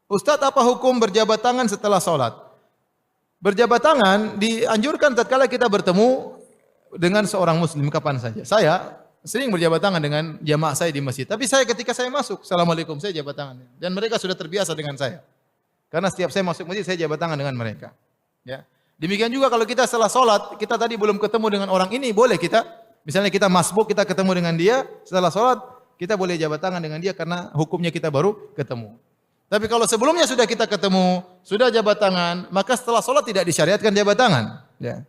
Ustadz, apa hukum berjabat tangan setelah sholat? Berjabat tangan dianjurkan tatkala kita bertemu dengan seorang muslim kapan saja. Saya sering berjabat tangan dengan jamaah saya di masjid. Tapi saya ketika saya masuk, Assalamualaikum, saya jabat tangan. Dan mereka sudah terbiasa dengan saya. Karena setiap saya masuk masjid, saya jabat tangan dengan mereka. Ya. Demikian juga kalau kita setelah sholat, kita tadi belum ketemu dengan orang ini, boleh kita, misalnya kita masbuk, kita ketemu dengan dia, setelah sholat, kita boleh jabat tangan dengan dia karena hukumnya kita baru ketemu. Tapi kalau sebelumnya sudah kita ketemu, sudah jabat tangan, maka setelah sholat tidak disyariatkan jabat tangan. Ya.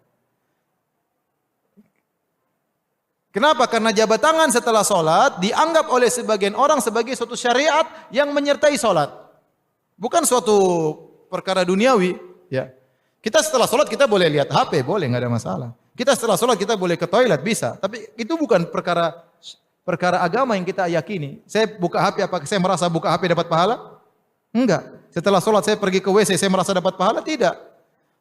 Kenapa? Karena jabat tangan setelah sholat dianggap oleh sebagian orang sebagai suatu syariat yang menyertai sholat. Bukan suatu perkara duniawi. Ya. Kita setelah sholat kita boleh lihat HP, boleh, nggak ada masalah. Kita setelah sholat kita boleh ke toilet, bisa. Tapi itu bukan perkara agama yang kita yakini. Saya buka HP, apakah saya merasa buka HP dapat pahala? Enggak. Setelah sholat saya pergi ke WC, saya merasa dapat pahala? Tidak.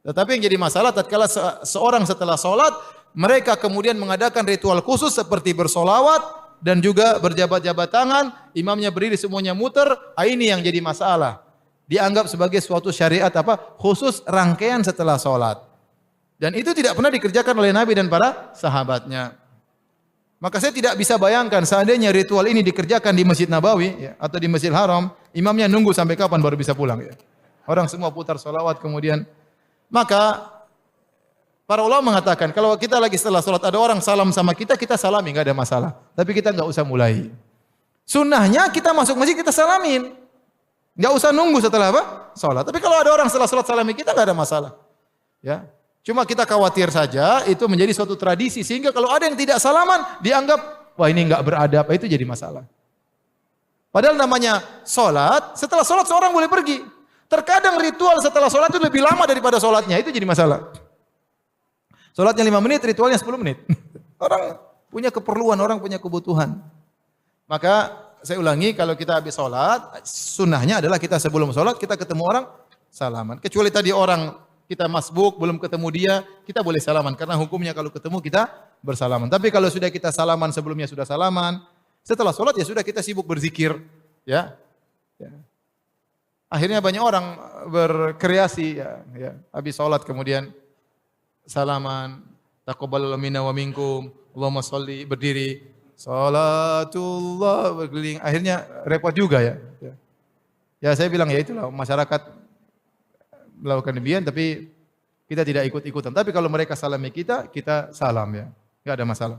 Tetapi yang jadi masalah tatkala seorang setelah sholat, mereka kemudian mengadakan ritual khusus seperti bersolawat dan juga berjabat-jabat tangan, imamnya berdiri semuanya muter, ini yang jadi masalah. Dianggap sebagai suatu syariat khusus rangkaian setelah sholat. Dan itu tidak pernah dikerjakan oleh Nabi dan para sahabatnya. Maka saya tidak bisa bayangkan seandainya ritual ini dikerjakan di Masjid Nabawi ya, atau di Masjidil Haram, imamnya nunggu sampai kapan baru bisa pulang ya. Orang semua putar sholawat kemudian. Maka para ulama mengatakan kalau kita lagi setelah sholat ada orang salam sama kita, kita salami, nggak ada masalah. Tapi kita nggak usah mulai. Sunnahnya kita masuk masjid kita salamin, nggak usah nunggu setelah sholat. Tapi kalau ada orang setelah sholat salami kita nggak ada masalah. Ya. Cuma kita khawatir saja itu menjadi suatu tradisi sehingga kalau ada yang tidak salaman dianggap wah ini enggak beradab, itu jadi masalah. Padahal namanya salat, setelah salat seorang boleh pergi. Terkadang ritual setelah salat itu lebih lama daripada salatnya, itu jadi masalah. Salatnya 5 menit, ritualnya 10 menit. Orang punya keperluan, orang punya kebutuhan. Maka saya ulangi, kalau kita habis salat, sunnahnya adalah kita sebelum salat kita ketemu orang salaman. Kecuali tadi orang kita masbuk, belum ketemu dia, kita boleh salaman. Karena hukumnya kalau ketemu kita bersalaman. Tapi kalau sudah kita salaman, sebelumnya sudah salaman, setelah sholat ya sudah kita sibuk berzikir. Ya. Akhirnya banyak orang berkreasi. Ya. Habis sholat kemudian salaman. Taqabbalallahu minna wa minkum. Allahumma sholli, berdiri. Salatullah, berkeliling. Akhirnya repot juga ya. Ya saya bilang ya itulah masyarakat melakukan demikian, tapi kita tidak ikut-ikutan. Tapi kalau mereka salami kita, kita salam ya. Enggak ada masalah.